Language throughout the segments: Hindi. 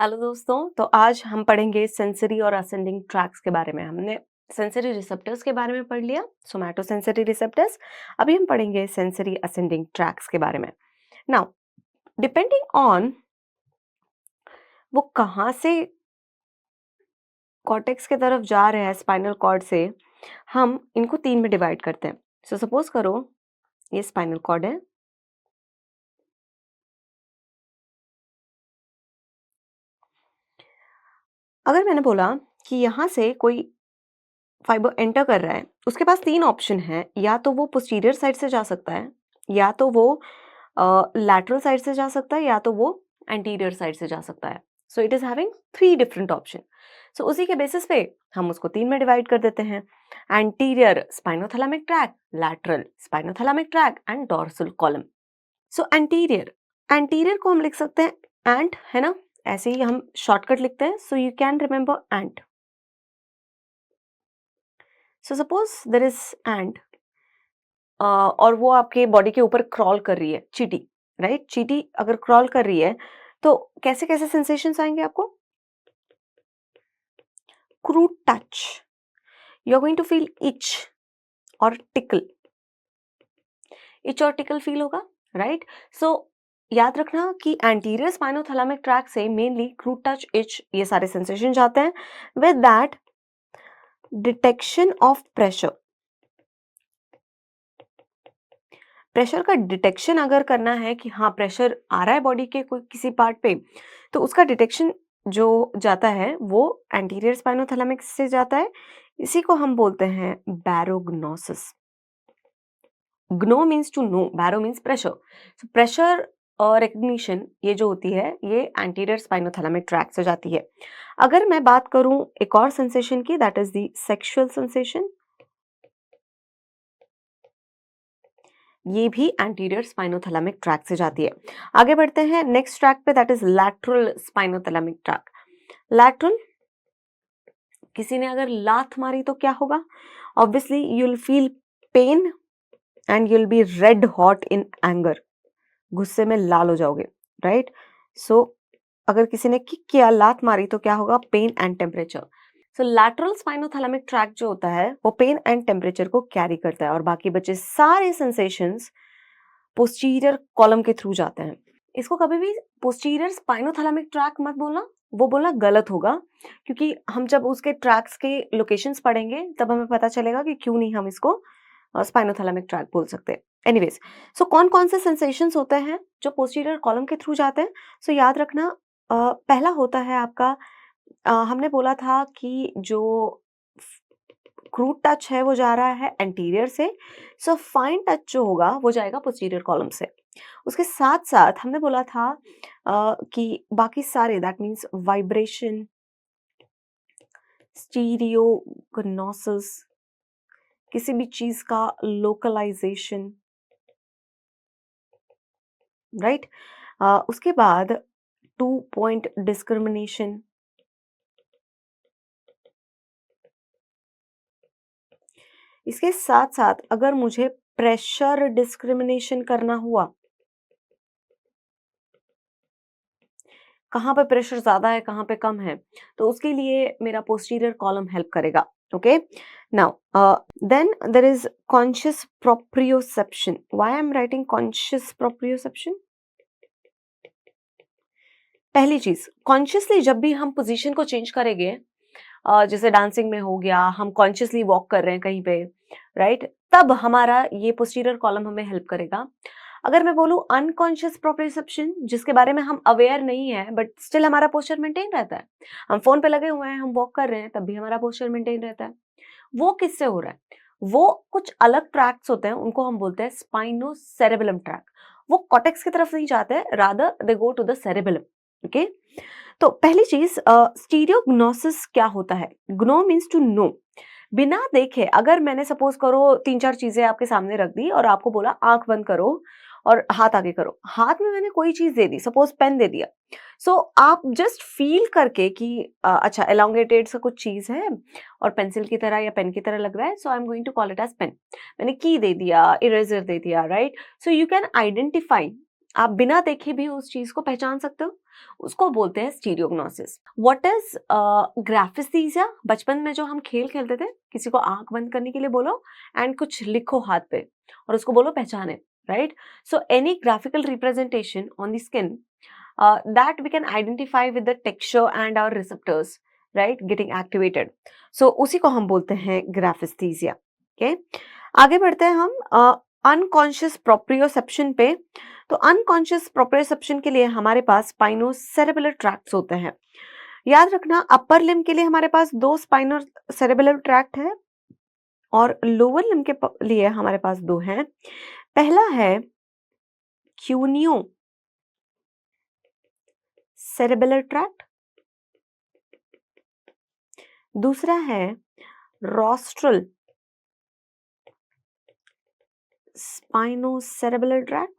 हेलो दोस्तों, तो आज हम पढ़ेंगे सेंसरी और असेंडिंग ट्रैक्स के बारे में। हमने सेंसरी रिसेप्टर्स के बारे में पढ़ लिया, सोमैटो सेंसरी रिसेप्टर्स। अभी हम पढ़ेंगे सेंसरी असेंडिंग ट्रैक्स के बारे में। नाउ डिपेंडिंग ऑन वो कहाँ से कॉर्टेक्स की तरफ जा रहे हैं स्पाइनल कॉर्ड से, हम इनको तीन में डिवाइड करते हैं। सो सपोज करो ये स्पाइनल कॉर्ड है, अगर मैंने बोला कि यहाँ से कोई फाइबर एंटर कर रहा है, उसके पास तीन ऑप्शन है, या तो वो पोस्टीरियर साइड से जा सकता है, या तो वो लैटरल साइड से जा सकता है, या तो वो एंटीरियर साइड से जा सकता है। So it is having three different option. So उसी के बेसिस पे हम उसको तीन में डिवाइड कर देते हैं। Anterior spinothalamic track, lateral spinothalamic track and dorsal column. So anterior, anterior को हम लिख सकते हैं एंट, है ना, ऐसे ही हम शॉर्टकट लिखते हैं। So you can remember ant. So suppose there is ant और वो आपके बॉडी के ऊपर क्रॉल कर रही है, चींटी, राइट? चींटी अगर क्रॉल कर रही है तो कैसे कैसे सेंसेशंस आएंगे आपको? Crude touch, you are going to feel itch और टिकल, इच और टिकल फील होगा, राइट? सो याद रखना कि एंटीरियर स्पाइनोथैलेमिक ट्रैक से मेनली क्रूड टच, इच, ये सारे सेंसेशन जाते हैं। With that detection of pressure, pressure का डिटेक्शन अगर करना है कि हाँ प्रेशर आ रहा है बॉडी के कोई किसी पार्ट पे, तो उसका डिटेक्शन जो जाता है वो एंटीरियर स्पाइनोथैलेमिक से जाता है। इसी को हम बोलते हैं barognosis. Gno means to know, baro means pressure. So pressure और रिकग्निशन ये जो होती है ये एंटीरियर स्पाइनोथैलेमिक ट्रैक से जाती है। अगर मैं बात करूं एक और सेंसेशन की, that is the sexual sensation, ये भी एंटीरियर स्पाइनोथैलेमिक ट्रैक से जाती है। आगे बढ़ते हैं नेक्स्ट ट्रैक पे, that is lateral spinothalamic track. Lateral, किसी ने अगर लात मारी तो क्या होगा? Obviously you will feel pain and you will be red hot in anger, गुस्से में लाल हो जाओगे, राइट? सो अगर किसी ने किक किया, लात मारी, तो क्या होगा? Pain and temperature. So lateral spinothalamic tract जो होता है वो पेन एंड टेम्परेचर को कैरी करता है, और बाकी बचे सारे सेंसेशंस पोस्टीरियर कॉलम के थ्रू जाते हैं। इसको कभी भी पोस्टीरियर स्पाइनोथैलेमिक ट्रैक मत बोलना, वो बोलना गलत होगा, क्योंकि हम जब उसके ट्रैक्स के लोकेशंस पढ़ेंगे तब हमें पता चलेगा कि क्यों नहीं हम इसको स्पाइनोथैलेमिक ट्रैक बोल सकते। एनीवेज, सो कौन कौन से सेंसेशंस होते हैं जो पोस्टीरियर कॉलम के थ्रू जाते हैं? सो याद रखना, पहला होता है आपका, हमने बोला था कि जो क्रूड टच है वो जा रहा है एंटीरियर से, सो फाइन टच जो होगा वो जाएगा पोस्टीरियर कॉलम से। उसके साथ साथ हमने बोला था कि बाकी सारे, दैट मीन्स वाइब्रेशन, स्टीरियोगनोसिस, किसी भी चीज का लोकलाइजेशन, राइट? उसके बाद 2 पॉइंट डिस्क्रिमिनेशन, इसके साथ साथ अगर मुझे प्रेशर डिस्क्रिमिनेशन करना हुआ, कहाँ पे प्रेशर ज्यादा है कहाँ पे कम है, तो उसके लिए मेरा पोस्टीरियर कॉलम हेल्प करेगा। Okay, now then there is conscious proprioception. Why I am writing conscious proprioception? पहली चीज, कॉन्शियसली जब भी हम पोजीशन को चेंज करेंगे, जैसे डांसिंग में हो गया, हम कॉन्शियसली वॉक कर रहे हैं कहीं पे, राइट, तब हमारा ये पोस्टीरियर कॉलम हमें हेल्प करेगा। अगर मैं बोलूं अनकॉन्शियस प्रोप्रियोसेप्शन, जिसके बारे में हम अवेयर नहीं है बट स्टिल हमारा पोस्चर मेंटेन रहता है, हम फोन पे लगे हुए हैं, हम वॉक कर रहे हैं, तब भी हमारा पोस्चर मेंटेन रहता है, वो किससे हो रहा है? वो कुछ अलग ट्रैक्स होते हैं, उनको हम बोलते हैं स्पाइनोसेरेबेलम ट्रैक। वो कॉर्टेक्स की तरफ नहीं जाते हैं, rather they go to the cerebellum. Okay, तो पहली चीज, स्टीरियोग्नोसिस क्या होता है? Gno means to know. बिना देखे, अगर मैंने सपोज करो तीन चार चीजें आपके सामने रख दी और आपको बोला आंख बंद करो और हाथ आगे करो, हाथ में मैंने कोई चीज दे दी, सपोज पेन दे दिया, सो आप जस्ट फील करके कि अच्छा एलोंगेटेड सा कुछ चीज है और पेंसिल की तरह या पेन की तरह लग रहा है, so I am going to call it as pen. मैंने की दे दिया, इरेजर दे दिया, right? So you can identify आप बिना देखे भी उस चीज को पहचान सकते हो, उसको बोलते हैं स्टीरियोग्नोसिस। What is ग्राफिस्थीसिया? बचपन में जो हम खेल खेलते थे, किसी को आंख बंद करने के लिए बोलो एंड कुछ लिखो हाथ पे और उसको बोलो पहचाने, right? So any graphical representation on the skin that we can identify with the texture and our receptors, right, getting activated. So उसी को हम बोलते हैं ग्राफिस्थीसिया। okay? आगे बढ़ते हैं हम अनकॉन्शियस प्रोप्रियोसेप्शन पे। तो अनकॉन्शियस प्रोप्रियोसेप्शन के लिए हमारे पास स्पाइनोसेरेबुलर ट्रैक्ट्स होते हैं। याद रखना, अपर लिम्ब के लिए हमारे पास 2 स्पाइनोसेरेबुलर ट्रैक्ट है और लोअर लिम्ब के लिए हमारे पास 2 हैं। पहला है क्यूनियो सेरेबुलर ट्रैक्ट, दूसरा है रोस्ट्रल स्पाइनोसेरेबुलर ट्रैक्ट।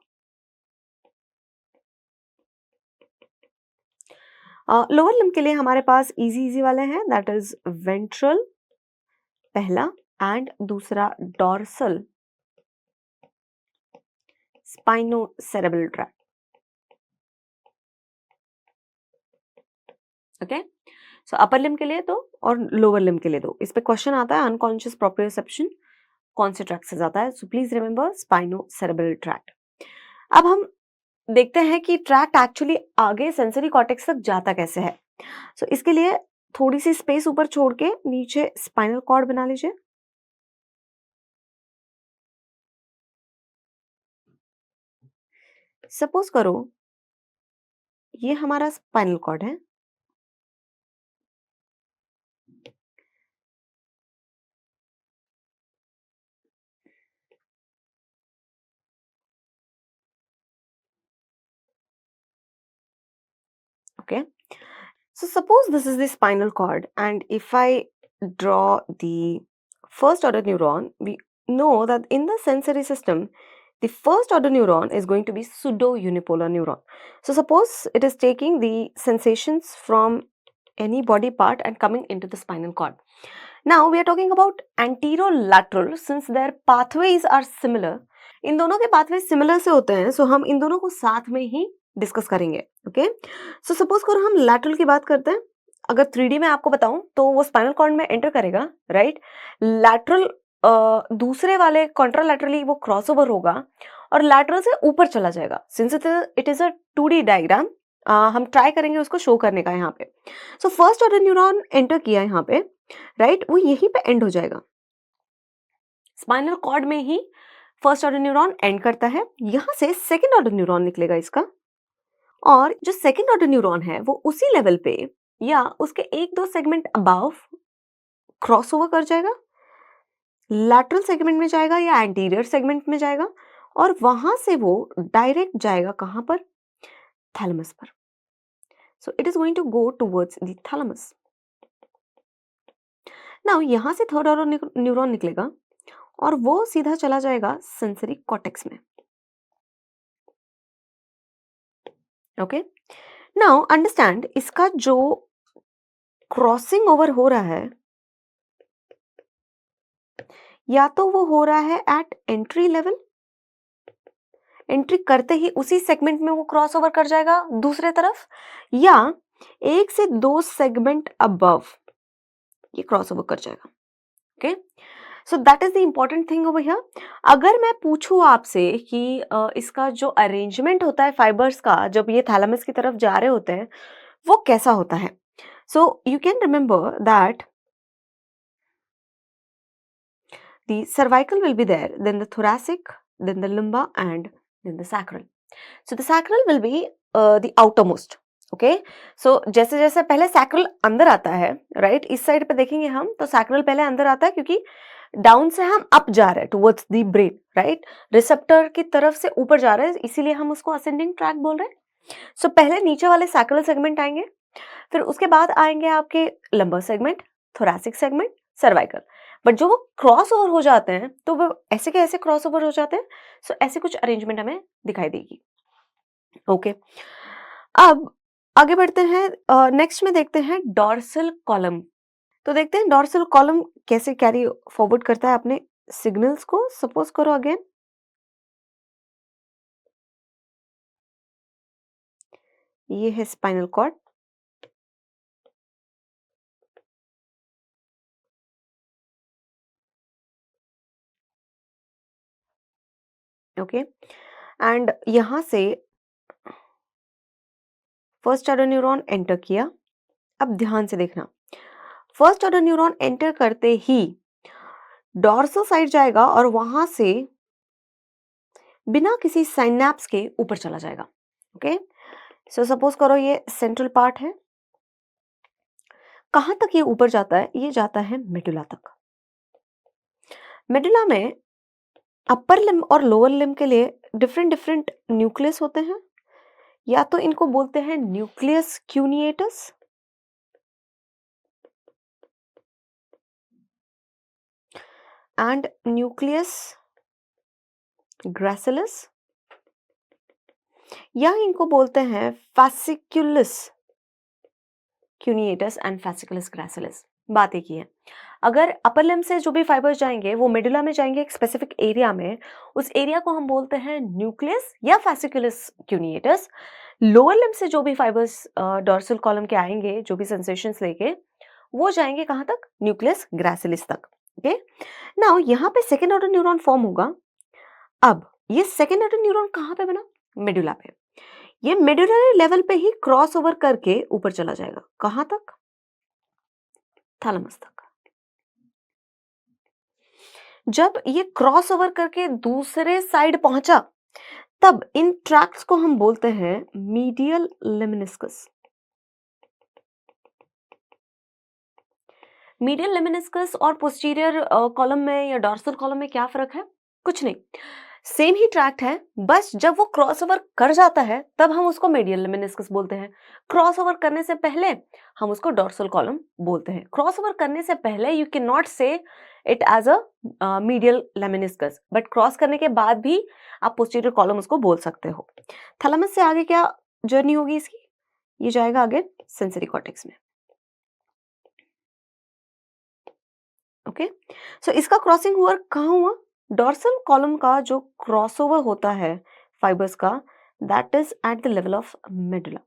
लोअर लिम्ब के लिए हमारे पास इजी वाले हैं, दैट इज वेंट्रल पहला एंड दूसरा डॉर्सल स्पाइनोसेरेबुलर ट्रैक्ट। ओके, सो अपर लिम्ब के लिए 2 और लोअर लिम्ब के लिए 2। इस पे क्वेश्चन आता है अनकॉन्शियस प्रोप्रियोसेप्शन कौन से ट्रैक्ट से जाता है, सो प्लीज रिमेंबर स्पाइनोसेरेबुलर ट्रैक्ट। अब हम देखते हैं कि ट्रैक्ट एक्चुअली आगे सेंसरी कॉर्टेक्स तक जाता कैसे है। सो इसके लिए थोड़ी सी स्पेस ऊपर छोड़ के नीचे स्पाइनल कॉर्ड बना लीजिए। सपोज करो ये हमारा स्पाइनल कॉर्ड है, okay? So suppose this is the spinal cord, and if I draw the first order neuron, we know that in the sensory system, the first order neuron is going to be pseudo unipolar neuron. So suppose it is taking the sensations from any body part and coming into the spinal cord. Now we are talking about anterolateral, since their pathways are similar. इन दोनों के pathways similar से होते हैं, so हम इन दोनों को साथ में ही डिस्कस करेंगे। ओके, सो सपोज करो हम लैटरल की बात करते हैं। अगर 3D में आपको बताऊं तो वो स्पाइनल कॉर्ड में एंटर करेगा, राइट? लैटरल दूसरे वाले कॉन्ट्रालैटरली वो क्रॉसओवर होगा और लैटरल से ऊपर चला जाएगा। Since it is a 2D diagram, हम ट्राई करेंगे उसको शो करने का यहाँ पे। So first order neuron enter किया यहाँ पे, राइट? वो यहीं पे एंड हो जाएगा, स्पाइनल कॉर्ड में ही फर्स्ट ऑर्डर न्यूरॉन एंड करता है। यहाँ से सेकेंड ऑर्डर न्यूरॉन निकलेगा इसका, और जो सेकेंड ऑर्डर न्यूरॉन है वो उसी लेवल पे या उसके 1-2 सेगमेंट अबव क्रॉस ओवर कर जाएगा, लैटरल सेगमेंट में जाएगा या एंटीरियर सेगमेंट में जाएगा, और वहां से वो डायरेक्ट जाएगा कहां पर? थैलेमस पर। So it is going to go towards the thalamus. Now यहां से थर्ड ऑर्डर न्यूरॉन निकलेगा और वो सीधा चला जाएगा सेंसरी कॉर्टेक्स में। ओके, नाउ अंडरस्टैंड, इसका जो क्रॉसिंग ओवर हो रहा है या तो वो हो रहा है एट एंट्री लेवल, एंट्री करते ही उसी सेगमेंट में वो क्रॉस ओवर कर जाएगा दूसरे तरफ, या 1 से 2 सेगमेंट अबव ये क्रॉस ओवर कर जाएगा। Okay, so that is the important thing over here. अगर मैं पूछूं आपसे कि इसका जो अरेंजमेंट होता है फाइबर्स का जब ये थैलेमस की तरफ जा रहे होते हैं वो कैसा होता है, सो you can remember that the cervical will be there, then the thoracic, then the lumbar, and then the sacral. So the sacral will be the outermost. Okay, so जैसे जैसे पहले सैक्रल अंदर आता है, राइट? इस साइड पे देखेंगे हम तो सैक्रल पहले अंदर आता है क्योंकि डाउन से हम अप जा रहे हैं towards the brain, right? Receptor की तरफ से ऊपर जा रहे हैं, इसीलिए हम उसको असेंडिंग ट्रैक बोल रहे हैं। सो पहले नीचे वाले सैक्रल सेगमेंट आएंगे, फिर उसके बाद आएंगे आपके lumbar segment, thoracic segment, cervical. But जो वो क्रॉस ओवर हो जाते हैं तो वो ऐसे के ऐसे क्रॉस ओवर हो जाते हैं, सो ऐसे कुछ अरेंजमेंट हमें दिखाई देगी। ओके, अब आगे बढ़ते हैं, नेक्स्ट में देखते हैं डॉर्सल कॉलम। तो देखते हैं डॉर्सल कॉलम कैसे कैरी फॉरवर्ड करता है अपने सिग्नल्स को। सपोज करो अगेन ये है स्पाइनल कॉर्ड, ओके। एंड यहां से फर्स्ट ऑर्डर न्यूरॉन एंटर किया। अब ध्यान से देखना, फर्स्ट ऑर्डर न्यूरॉन एंटर करते ही डॉर्सल साइड जाएगा और वहां से बिना किसी साइनैप्स के ऊपर चला जाएगा, ओके। सो सपोज करो ये सेंट्रल पार्ट है, कहां तक ये ऊपर जाता है? ये जाता है मेडुला तक। मेडुला में अपर लिम्ब और लोअर लिम्ब के लिए डिफरेंट डिफरेंट न्यूक्लियस होते हैं, या तो इनको बोलते हैं न्यूक्लियस क्यूनिएटस एंड न्यूक्लियस ग्रैसिलिस, या इनको बोलते हैं fasciculus cuneatus and fasciculus gracilis। बात एक ही है, अगर अपर लिम्ब से जो भी फाइबर्स जाएंगे वो मेडुला में जाएंगे एक स्पेसिफिक एरिया में, उस एरिया को हम बोलते हैं न्यूक्लियस या fasciculus cuneatus। लोअर लिम्ब से जो भी फाइबर्स डॉर्सल कॉलम के आएंगे, जो भी सेंसेशंस लेके, वो जाएंगे कहां तक? न्यूक्लियस ग्रैसिलिस तक, ओके। नाउ यहाँ पे सेकेंड ऑर्डर न्यूरॉन फॉर्म होगा। अब ये सेकेंड ऑर्डर न्यूरॉन कहां पे बना? मेडुला पे। ये मेडुलरी लेवल पे ही क्रॉस ओवर करके ऊपर चला जाएगा, कहां तक? थैलेमस तक। जब ये क्रॉस ओवर करके दूसरे साइड पहुंचा, तब इन ट्रैक्ट्स को हम बोलते हैं मीडियल लेमिनिस्कस। मीडियल लेमिनिस्कस और पोस्टीरियर कॉलम में या डॉर्सल कॉलम में क्या फर्क है? कुछ नहीं, सेम ही ट्रैक्ट है, बस जब वो क्रॉस ओवर कर जाता है तब हम उसको मीडियल लेमिनिस्कस बोलते हैं। क्रॉस ओवर करने से पहले हम उसको डॉर्सल कॉलम बोलते हैं। क्रॉस ओवर करने से पहले you can not say it as a medial lemniscus, but cross करने के बाद भी आप पोस्टीरियर कॉलम उसको बोल सकते हो। थैलेमस से आगे क्या जर्नी होगी इसकी? ये जाएगा आगे सेंसरी कॉर्टेक्स में, ओके। सो इसका क्रॉसिंग हुआ कहाँ हुआ? डॉर्सल कॉलम का जो क्रॉसओवर होता है फाइबर्स का, that is at the level of medulla,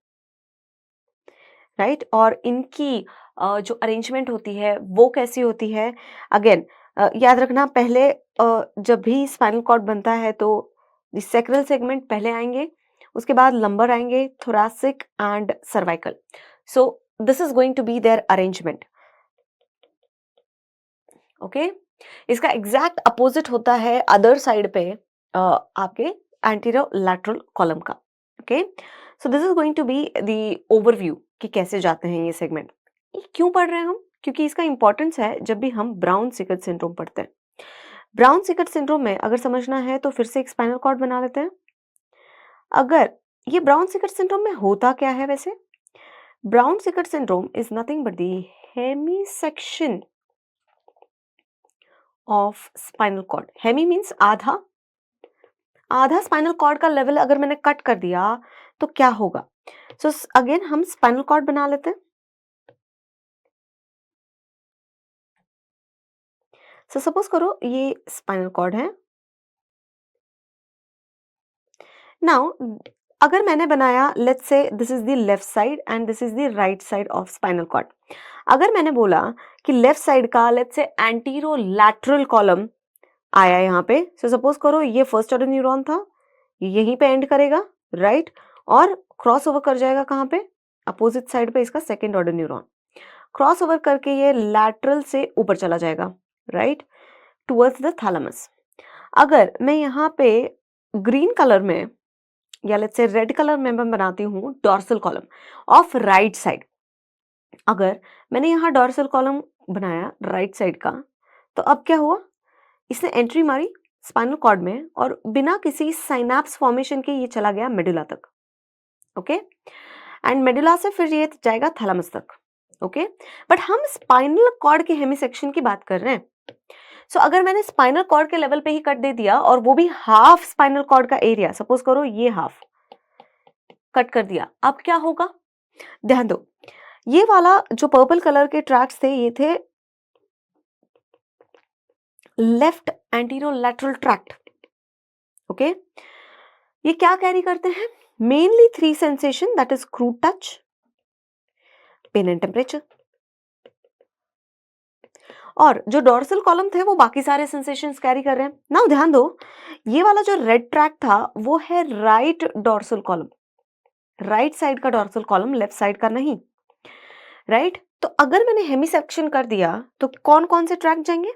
right. और इनकी जो अरेंजमेंट होती है वो कैसी होती है? अगेन याद रखना, पहले जब भी स्पाइनल कॉर्ड बनता है तो सैक्रल सेगमेंट पहले आएंगे, उसके बाद लंबर आएंगे, thoracic and cervical. So this is going to be their arrangement, okay. इसका एग्जैक्ट अपोजिट होता है अदर साइड पे आपके एंटीरियर लैटरल कॉलम का, okay. So this is going to be the overview कि कैसे जाते हैं ये सेगमेंट। क्यों पढ़ रहे हैं हम? क्योंकि इसका इंपॉर्टेंस है जब भी हम ब्राउन सिकट सिंड्रोम पढ़ते हैं। ब्राउन सिकट सिंड्रोम में अगर समझना है तो फिर से एक स्पाइनल कॉर्ड बना लेते हैं। अगर ये ब्राउन सिकट सिंड्रोम में होता क्या है वैसे? Brown Sequard syndrome is nothing but the hemisection of spinal cord. Hemi means आधा, आधा स्पाइनल कॉर्ड का लेवल अगर मैंने कट कर दिया तो क्या होगा? सो अगेन हम स्पाइनल कॉर्ड बना लेते हैं। सो सपोज करो ये स्पाइनल कॉर्ड है। नाउ अगर मैंने बनाया, let's say this is the left side and this is the right side of spinal cord. अगर मैंने बोला कि लेफ्ट साइड का let's say antero lateral column आया यहाँ पे, सो सपोज करो ये फर्स्ट ऑर्डर न्यूरॉन था, यहीं पे एंड करेगा, राइट, और क्रॉस ओवर कर जाएगा कहाँ पे? अपोजिट साइड पे इसका second order neuron cross over करके ये लैटरल से ऊपर चला जाएगा, राइट, टुवर्ड्स द थैलेमस। अगर मैं यहाँ पे ग्रीन कलर में या लेट्स से रेड कलर में मैं बनाती हूँ dorsal column of right side, अगर मैंने यहाँ डॉर्सल कॉलम बनाया राइट साइड का, तो अब क्या हुआ? इसने एंट्री मारी स्पाइनल कॉर्ड में और बिना किसी साइनैप्स फॉर्मेशन के ये चला गया मेडुला तक, ओके। एंड मेडुला से फिर ये जाएगा थैलेमस तक, ओके। बट हम स्पाइनल कॉर्ड के हेमीसेक्शन की बात कर रहे हैं। सो अगर मैंने स्पाइनल कॉर्ड के लेवल पे ही कट दे दिया और वो भी हाफ स्पाइनल कॉर्ड का एरिया, सपोज करो ये हाफ कट कर दिया, अब क्या होगा? ध्यान दो, ये वाला जो पर्पल कलर के ट्रैक्स थे ये थे left antero lateral tract, okay. ये क्या कैरी करते हैं? Mainly 3 sensation, that is crude touch, pain and temperature. और जो डोर्सल कॉलम थे वो बाकी सारे सेंसेशंस कैरी कर रहे हैं। नाउ ध्यान दो, ये वाला जो रेड ट्रैक था वो है right dorsal column, right side का डोर्सल कॉलम, लेफ्ट साइड का नहीं, राइट। तो अगर मैंने हेमी सेक्शन कर दिया तो कौन कौन से ट्रैक जाएंगे?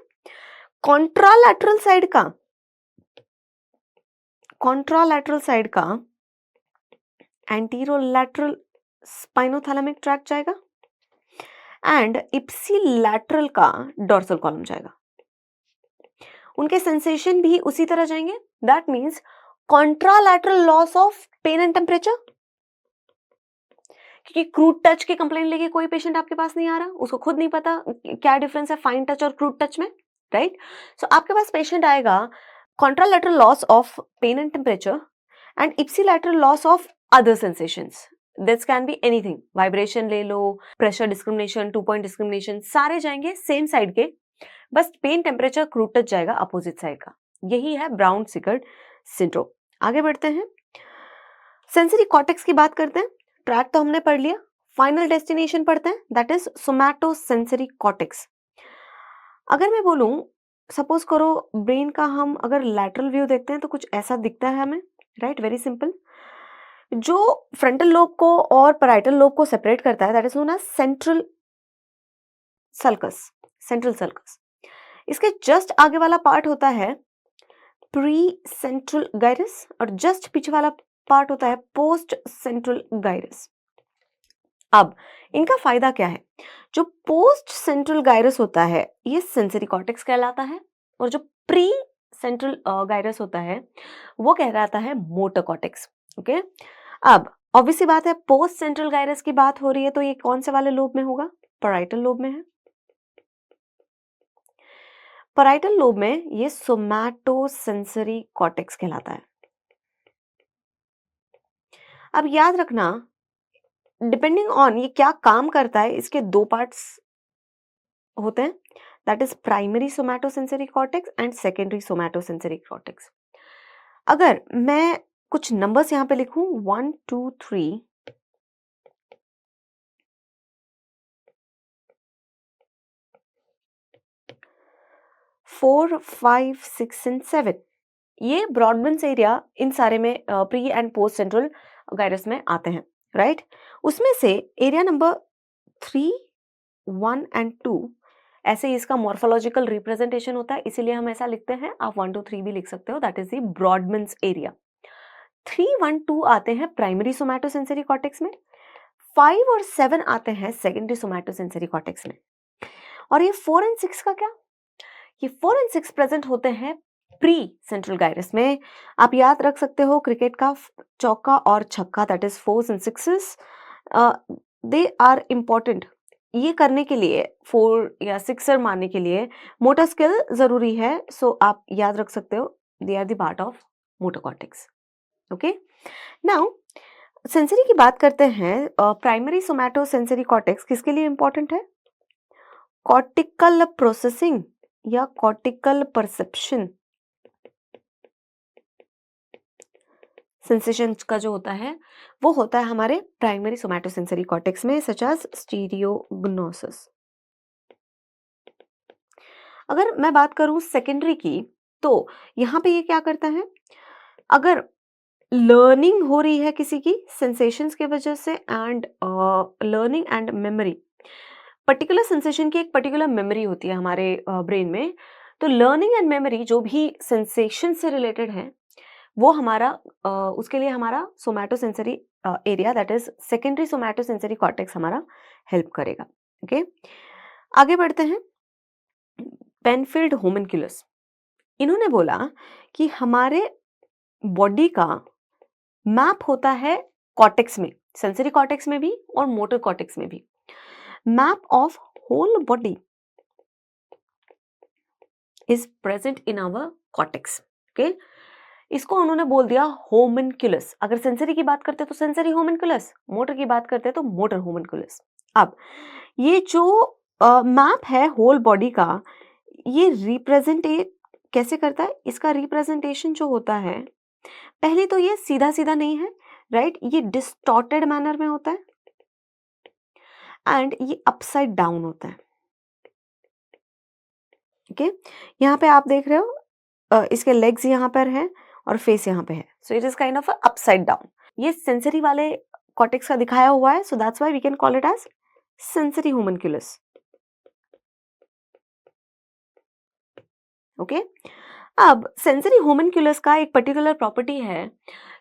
कॉन्ट्रालैटरल साइड का, कॉन्ट्रालैटरल साइड का एंटीरोलैटरल स्पाइनोथैलेमिक ट्रैक जाएगा एंड इप्सिलैटरल का डोर्सल कॉलम जाएगा। उनके सेंसेशन भी उसी तरह जाएंगे, that means contralateral loss of pain and temperature, क्योंकि क्रूड टच की कंप्लेंट लेके कोई पेशेंट आपके पास नहीं आ रहा, उसको खुद नहीं पता क्या डिफरेंस है फाइन टच और क्रूड टच में, राइट। सो आपके पास पेशेंट आएगा, contralateral loss of pain and temperature and ipsilateral loss of other sensations, this can be anything, vibration ले लो, प्रेशर डिस्क्रिमिनेशन, 2 पॉइंट डिस्क्रिमिनेशन, सारे जाएंगे सेम साइड के, बस पेन टेम्परेचर क्रूड टच जाएगा अपोजिट साइड का। यही है ब्राउन सिकर्ड सिंड्रोम। आगे बढ़ते हैं, सेंसरी कॉर्टेक्स की बात करते हैं। ट्रैक तो हमने पढ़ लिया, फाइनल डेस्टिनेशन पढ़ते हैं, दैट इज सोमैटोसेंसरी कॉर्टेक्स। अगर मैं बोलूं, सपोज करो ब्रेन का हम अगर लैटरल व्यू देखते हैं तो कुछ ऐसा दिखता है हमें, राइट, वेरी सिंपल। जो फ्रंटल लोब को और पैराइटल लोब को सेपरेट करता है that is known as central sulcus, central sulcus. इसके जस्ट आगे वाला पार्ट होता है प्री सेंट्रल गाइरस और जस्ट पीछे वाला पार्ट होता है पोस्ट सेंट्रल गाइरस। अब इनका फायदा क्या है? जो पोस्ट सेंट्रल गाइरस होता है ये सेंसरी कॉर्टेक्स कहलाता है और जो प्री सेंट्रल गाइरस होता है वो कहलाता है मोटर कॉर्टेक्स। ओके, अब ऑब्वियसली बात है पोस्ट सेंट्रल गाइरस की बात हो रही है तो ये कौन से वाले लोब में होगा? पैराइटल लोब में है। पैराइटल लोब में ये सोमैटोसेंसरी कॉर्टेक्स कहलाता है। अब याद रखना, डिपेंडिंग ऑन ये क्या काम करता है, इसके 2 पार्ट्स होते हैं, that is primary somatosensory cortex and secondary somatosensory cortex. अगर मैं कुछ नंबर्स यहां पे लिखूं 1 2 3, 4 5 6 एंड 7, ये ब्रॉडबेंस एरिया इन सारे में pre and post central gyrus में आते हैं, राइट। उसमें से एरिया नंबर 3 1 एंड 2 ऐसे ही इसका मॉर्फोलॉजिकल रिप्रेजेंटेशन होता है, इसीलिए हम ऐसा लिखते हैं। आप 1 2 3 भी लिख सकते हो, दैट इज द ब्रॉडबेंस एरिया। 3 1 2 आते हैं प्राइमरी सोमैटोसेंसरी कॉर्टेक्स में, 5 और 7 आते हैं सेकेंडरी सोमैटोसेंसरी कॉर्टेक्स में। और ये 4 एंड 6 का क्या? ये 4 एंड 6 प्रेजेंट होते हैं प्री सेंट्रल गाइरस में। आप याद रख सकते हो क्रिकेट का चौका और छक्का, that is 4s and 6s, they are important. ये करने के लिए 4 या 6 मारने के लिए मोटर स्किल जरूरी है, सो आप याद रख सकते हो they are the part of motor cortex. Okay, now sensory की बात करते हैं। प्राइमरी सोमैटोसेंसरी कॉर्टेक्स किसके लिए इंपॉर्टेंट है? कॉर्टिकल प्रोसेसिंग या कॉर्टिकल परसेप्शन सेंसेशन का जो होता है वो होता है हमारे प्राइमरी सोमैटोसेंसरी कॉर्टेक्स में, सच एज स्टीरियोग्नोसिस। अगर मैं बात करूं सेकेंडरी की, तो यहां पे ये क्या करता है? अगर लर्निंग हो रही है किसी की सेंसेशंस के वजह से and learning and memory, particular sensation की एक पर्टिकुलर मेमोरी होती है हमारे ब्रेन में, तो लर्निंग एंड मेमोरी जो भी सेंसेशन से रिलेटेड है वो हमारा उसके लिए हमारा somatosensory area that is secondary somatosensory cortex हमारा हेल्प करेगा। ओके, आगे बढ़ते हैं। पेनफील्ड होम्यूनकुलस, इन्होंने बोला कि हमारे बॉडी का मैप होता है कॉर्टेक्स में, सेंसरी कॉर्टेक्स में भी और मोटर कॉर्टेक्स में भी। Map of whole body is present in our cortex. Okay, इसको उन्होंने बोल दिया होम्यूनकुलस। अगर सेंसरी की बात करते हैं तो सेंसरी होम्यूनकुलस, मोटर की बात करते हैं तो मोटर होम्यूनकुलस। अब ये जो मैप है होल बॉडी का, ये रिप्रेजेंटेट कैसे करता है? इसका रिप्रेजेंटेशन जो होता है, पहले तो ये सीधा सीधा नहीं है, राइट, ये डिस्टॉर्टेड मैनर में होता है एंड ये अपसाइड डाउन होता है। ओके, यहाँ पे आप देख रहे हो इसके लेग्स यहाँ पर हैं और फेस यहाँ पे है, so it is kind of upside down. ये सेंसरी वाले कॉर्टेक्स का दिखाया हुआ है, so that's why we can call it as sensory homunculus. Okay, अब सेंसरी होमनक्यूलस का एक पर्टिकुलर प्रॉपर्टी है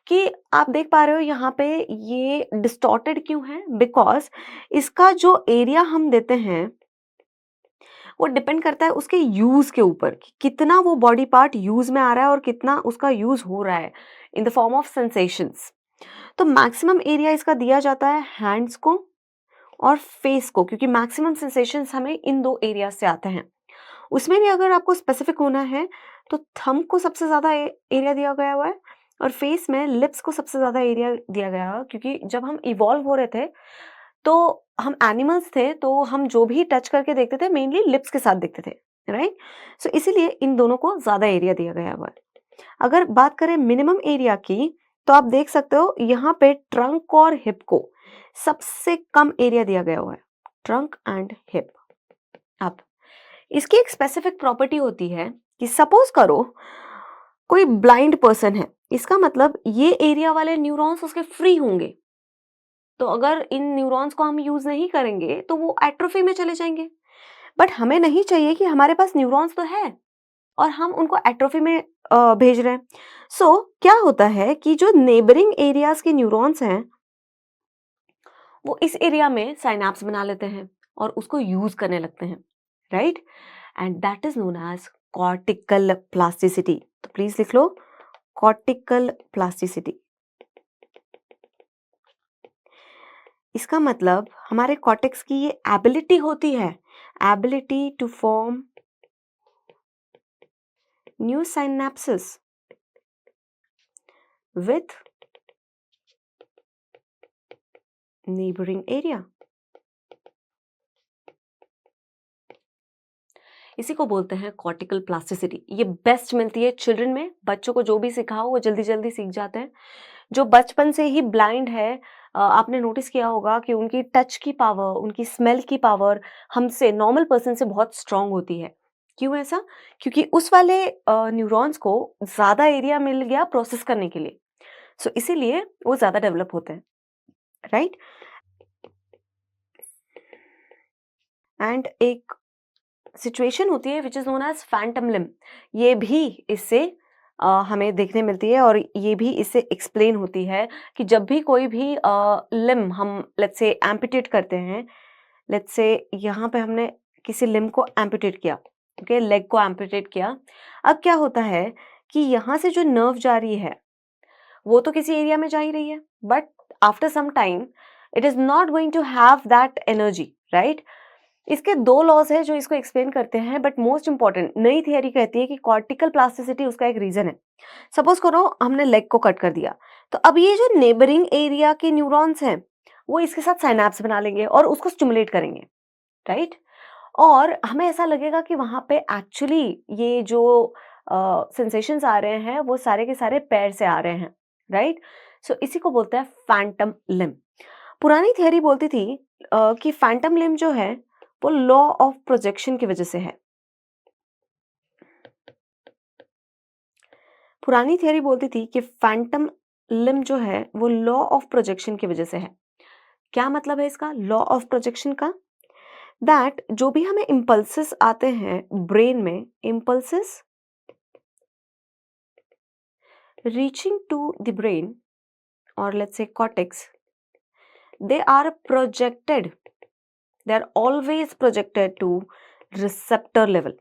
कि आप देख पा रहे हो यहाँ पे ये डिस्टॉर्टेड क्यों है, बिकॉज इसका जो एरिया हम देते हैं वो डिपेंड करता है उसके यूज के ऊपर कि कितना वो बॉडी पार्ट यूज में आ रहा है और कितना उसका यूज हो रहा है in the form of sensations. तो मैक्सिमम एरिया इसका दिया जाता है हैंड्स को और फेस को, क्योंकि मैक्सिमम सेंसेशंस हमें इन दो एरिया से आते हैं। उसमें भी अगर आपको स्पेसिफिक होना है तो थंब को सबसे ज़्यादा एरिया दिया गया हुआ है और फेस में लिप्स को सबसे ज़्यादा एरिया दिया गया है, क्योंकि जब हम इवॉल्व हो रहे थे तो हम एनिमल्स थे, तो हम जो भी टच करके देखते थे मेनली लिप्स के साथ देखते थे, राइट। सो इसीलिए इन दोनों को ज़्यादा एरिया दिया गया हुआ है। अगर बात करें मिनिमम एरिया की, तो आप देख सकते हो यहाँ पे ट्रंक और हिप को सबसे कम एरिया दिया गया हुआ है, ट्रंक एंड हिप। अब इसकी एक स्पेसिफिक प्रॉपर्टी होती है कि सपोज करो कोई ब्लाइंड पर्सन है, इसका मतलब ये एरिया वाले न्यूरॉन्स उसके फ्री होंगे, तो अगर इन न्यूरॉन्स को हम यूज नहीं करेंगे तो वो एट्रोफी में चले जाएंगे। बट हमें नहीं चाहिए कि हमारे पास न्यूरॉन्स तो है और हम उनको एट्रोफी में भेज रहे हैं। सो क्या होता है कि जो नेबरिंग एरियाज के न्यूरॉन्स हैं वो इस एरिया में साइनैप्स बना लेते हैं और उसको यूज करने लगते हैं, right, and that is known as cortical plasticity. तो प्लीज लिख लो कॉर्टिकल प्लास्टिसिटी। इसका मतलब हमारे कॉर्टेक्स की ये एबिलिटी होती है, ability to form new synapses with neighbouring area. इसी को बोलते हैं कॉर्टिकल प्लास्टिसिटी। ये बेस्ट मिलती है चिल्ड्रन में, बच्चों को जो भी सिखाओ वो जल्दी जल्दी सीख जाते हैं। जो बचपन से ही ब्लाइंड है, आपने नोटिस किया होगा कि उनकी टच की पावर, उनकी स्मेल की पावर हमसे, नॉर्मल पर्सन से बहुत स्ट्रांग होती है। क्यों ऐसा? क्योंकि उस वाले न्यूरॉन्स को ज़्यादा एरिया मिल गया प्रोसेस करने के लिए, सो इसीलिए वो ज़्यादा डेवलप होते हैं, राइट। एंड एक सिचुएशन होती है which is known as phantom limb, ये भी इससे हमें देखने मिलती है और ये भी इससे एक्सप्लेन होती है कि जब भी कोई भी लिम्ब हम लेट्स से एम्पुटेट करते हैं, लेट्स से यहाँ पे हमने किसी लिम्ब को एम्पुटेट किया, ओके, लेग को एम्पुटेट किया, अब क्या होता है कि यहाँ से जो नर्व जा रही है वो तो किसी एरिया में जा ही रही है, but after some time it is not going to have that energy, right. इसके दो लॉज है जो इसको एक्सप्लेन करते हैं, बट मोस्ट इंपॉर्टेंट नई थियरी कहती है कि कॉर्टिकल प्लास्टिसिटी उसका एक रीजन है। सपोज करो हमने लेग को कट कर दिया, तो अब ये जो नेबरिंग एरिया के न्यूरॉन्स हैं वो इसके साथ साइनैप्स बना लेंगे और उसको स्टिमुलेट करेंगे, राइट। और हमें ऐसा लगेगा कि वहां पे एक्चुअली ये जो सेंसेशंस आ रहे हैं वो सारे के सारे पैर से आ रहे हैं, राइट। सो इसी को बोलते हैं फैंटम लिम्ब। पुरानी थियरी बोलती थी कि फैंटम लिम्ब जो है वो लॉ ऑफ प्रोजेक्शन की वजह से है। पुरानी थियरी बोलती थी कि फैंटम लिम्ब जो है वो लॉ ऑफ प्रोजेक्शन की वजह से है। क्या मतलब है इसका लॉ ऑफ प्रोजेक्शन का? दैट जो भी हमें इम्पल्सेस आते हैं ब्रेन में, impulses reaching to the brain or let's say cortex, they are projected, they are always projected to receptor level।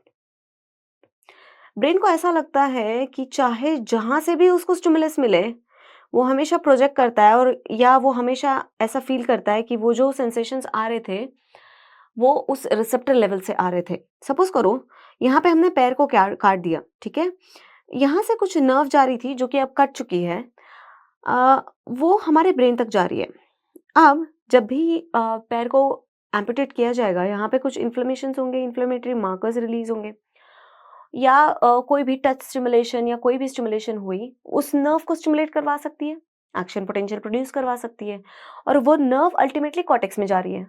Brain को ऐसा लगता है कि चाहे जहां से भी उसको स्टिमुलस मिले वो हमेशा प्रोजेक्ट करता है, और या वो हमेशा ऐसा फील करता है कि वो जो सेंसेशंस आ रहे थे वो उस रिसेप्टर लेवल से आ रहे थे। सपोज करो यहाँ पे हमने पैर को काट दिया, ठीक है, यहाँ से कुछ नर्व जा रही थी जो कि अब कट चुकी है, वो हमारे ब्रेन तक जा रही है। अब जब भी पैर को एम्पुटेट किया जाएगा, यहाँ पे कुछ इन्फ्लेमेशन होंगे, इन्फ्लेमेटरी मार्कर्स रिलीज होंगे, या कोई भी टच स्टिमुलेशन या कोई भी स्टिमुलेशन हुई उस नर्व को स्टिमुलेट करवा सकती है, एक्शन पोटेंशियल प्रोड्यूस करवा सकती है, और वो नर्व अल्टीमेटली कॉर्टेक्स में जा रही है।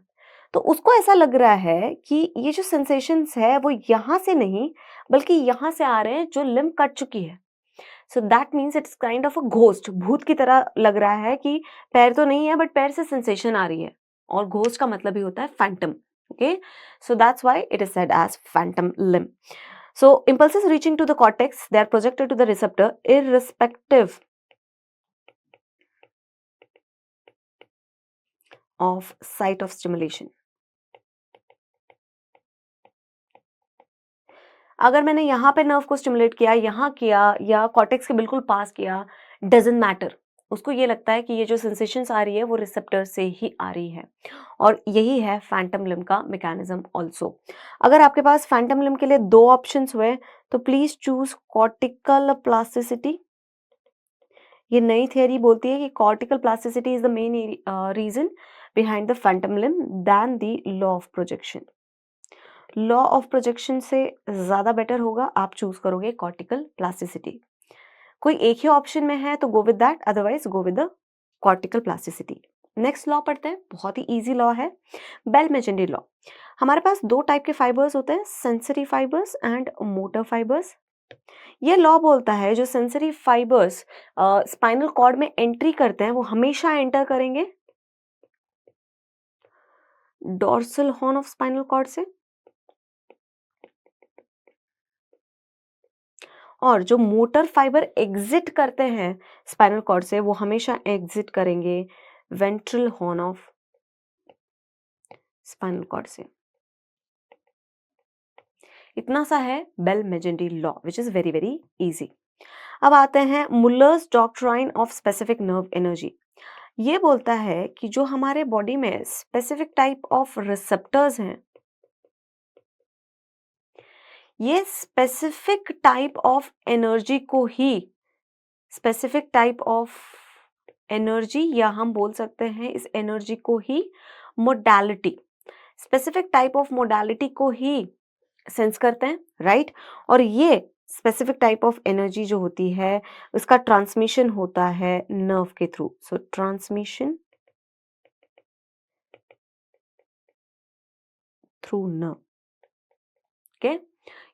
तो उसको ऐसा लग रहा है कि ये जो सेंसेशंस है वो यहाँ से नहीं बल्कि यहाँ से आ रहे हैं जो लिम्ब कट चुकी है। So that means it's kind of a ghost, भूत की तरह लग रहा है कि पैर तो नहीं है बट पैर से सेंसेशन आ रही है, और घोस्ट का मतलब ही होता है phantom. Okay, so that's why it is said as phantom limb. So impulses reaching to the cortex, they are projected to the receptor irrespective of site of stimulation. अगर मैंने यहाँ पे नर्व को स्टिमुलेट किया, यहाँ किया या कॉर्टेक्स के बिल्कुल पास किया, डजंट मैटर। उसको ये लगता है कि ये जो सेंसेशंस आ रही है वो रिसेप्टर से ही आ रही है, और यही है फैंटम लिम्ब का मैकेनिज्म ऑल्सो। अगर आपके पास फैंटम लिम्ब के लिए दो ऑप्शंस हुए तो प्लीज चूज कॉर्टिकल प्लास्टिसिटी। ये नई थियरी बोलती है कि cortical plasticity is the main reason behind the phantom limb than the law of projection. Law of projection से ज्यादा बेटर होगा, आप चूज करोगे कॉर्टिकल प्लास्टिसिटी। कोई एक ही ऑप्शन में है तो go with that, otherwise go with the cortical plasticity. Next law पढ़ते हैं, बहुत ही इजी लॉ है, बेल-मेजेंडी लॉ। हमारे पास दो टाइप के फाइबर्स होते हैं, sensory fibres and motor fibres. ये लॉ बोलता है जो सेंसरी फाइबर्स स्पाइनल कॉर्ड में एंट्री करते हैं वो हमेशा एंटर करेंगे dorsal horn of spinal cord से, और जो मोटर फाइबर एग्जिट करते हैं स्पाइनल कॉर्ड से वो हमेशा एग्जिट करेंगे ventral horn of spinal cord से। इतना सा है Bell Magendie law which is very very easy. अब आते हैं Muller's doctrine of specific nerve energy. ये बोलता है कि जो हमारे बॉडी में स्पेसिफिक टाइप ऑफ रिसेप्टर्स हैं, ये स्पेसिफिक टाइप ऑफ एनर्जी को ही, स्पेसिफिक टाइप ऑफ एनर्जी, या हम बोल सकते हैं इस एनर्जी को ही modality, specific type of modality को ही सेंस करते हैं, राइट? और ये स्पेसिफिक टाइप ऑफ एनर्जी जो होती है उसका ट्रांसमिशन होता है नर्व के थ्रू। सो ट्रांसमिशन थ्रू नर्व, ओके,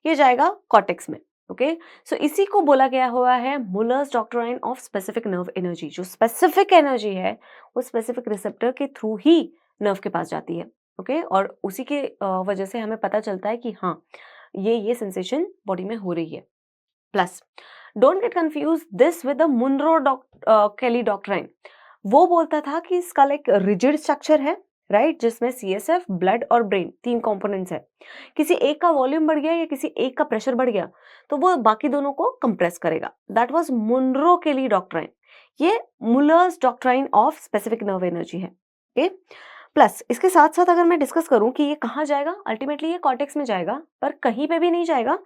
ये जाएगा कॉर्टेक्स में। ओके, सो इसी को बोला गया हुआ है Muller's doctrine of specific nerve energy. जो स्पेसिफिक एनर्जी है वो स्पेसिफिक रिसेप्टर के थ्रू ही नर्व के पास जाती है। ओके, और उसी के वजह से हमें पता चलता है कि हाँ ये सेंसेशन बॉडी में हो रही है। Plus don't get confuse this with the Monro Kellie doctrine. वो बोलता था कि इसका एक रिजिड स्ट्रक्चर है, राइट, जिसमें सीएसएफ, ब्लड और ब्रेन तीन कंपोनेंट्स है। किसी एक का वॉल्यूम बढ़ गया या किसी एक का प्रेशर बढ़ गया तो वो बाकी दोनों को कंप्रेस करेगा। That was Munro Kellie doctrine. ये Muller's doctrine of specific nerve energy है। ओके, प्लस इसके साथ साथ अगर मैं डिस्कस करूं कि ये कहाँ जाएगा, अल्टीमेटली ये कॉर्टेक्स में जाएगा, पर कहीं पे भी नहीं जाएगा,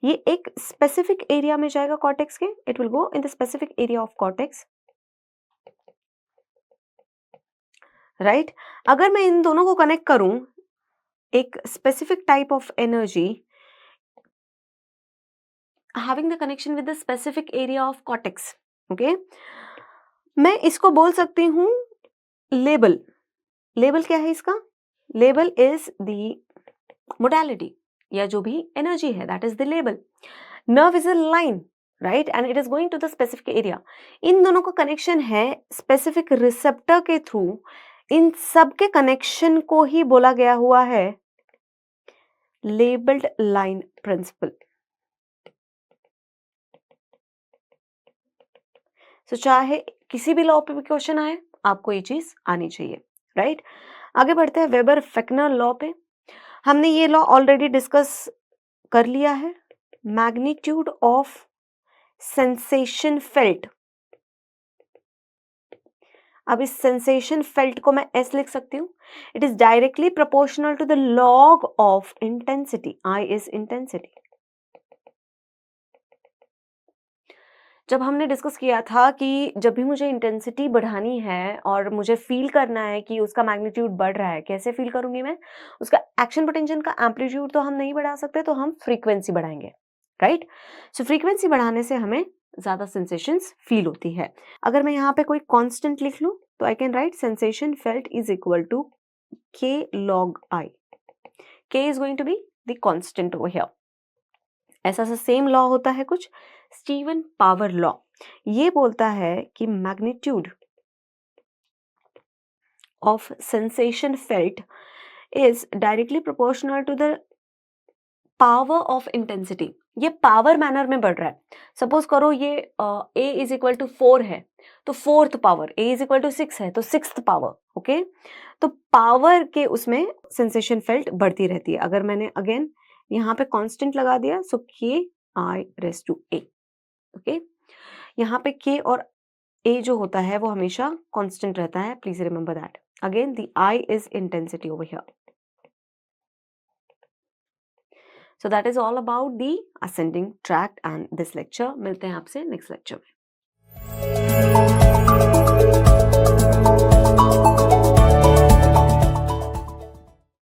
ये एक स्पेसिफिक एरिया में जाएगा कॉर्टेक्स के। It will go in the specific area of cortex, right. अगर मैं इन दोनों को कनेक्ट करूं, एक specific type of energy having the connection with the specific area of cortex, okay, मैं इसको बोल सकती हूं लेबल। लेबल क्या है इसका? लेबल इज द मोडालिटी या जो भी एनर्जी है, that is the label. Nerve is a line, right, and it is going to the specific area. इन दोनों का कनेक्शन है स्पेसिफिक रिसेप्टर के थ्रू। इन सब के कनेक्शन को ही बोला गया हुआ है लेबल्ड लाइन प्रिंसिपल। सो चाहे किसी भी लॉ पे भी क्वेश्चन आए, आपको ये चीज आनी चाहिए, राइट। आगे बढ़ते हैं वेबर फेक्नर लॉ पे। हमने ये लॉ ऑलरेडी डिस्कस कर लिया है। मैग्नीट्यूड ऑफ सेंसेशन फेल्ट, अब इस सेंसेशन फेल्ट को मैं एस लिख सकती हूँ। It is directly proportional to the log of intensity. I is intensity. जब हमने डिस्कस किया था कि जब भी मुझे इंटेंसिटी बढ़ानी है और मुझे फील करना है कि उसका मैग्नीट्यूड बढ़ रहा है, कैसे फील करूंगी मैं? उसका एक्शन पोटेंशियल का एम्पलीट्यूड तो हम नहीं बढ़ा सकते, तो हम फ्रीक्वेंसी बढ़ाएंगे, राइट। सो फ्रीक्वेंसी बढ़ाने से हमें ज़्यादा सेंसेशंस फील होती है। अगर मैं यहाँ पे कोई कांस्टेंट लिख लूँ तो I can write sensation felt is equal to k log I. k is going to be the constant over here. ऐसा सा सेम लॉ होता है कुछ, स्टीवन पावर लॉ। ये बोलता है कि magnitude of sensation felt is directly proportional to the power of intensity. ये पावर मैनर में बढ़ रहा है। सपोज करो ये a इज इक्वल टू 4 है तो fourth power, a is equal to 6 है तो सिक्स्थ पावर। ओके, तो पावर के उसमें सेंसेशन फेल्ट बढ़ती रहती है। अगर मैंने अगेन यहाँ पे कांस्टेंट लगा दिया so k I raise to a। Okay, यहाँ पे k और a जो होता है वो हमेशा कांस्टेंट रहता है, please remember that. Again the I is intensity over here. So that is all about the ascending tract and this lecture. मिलते हैं आपसे next lecture में।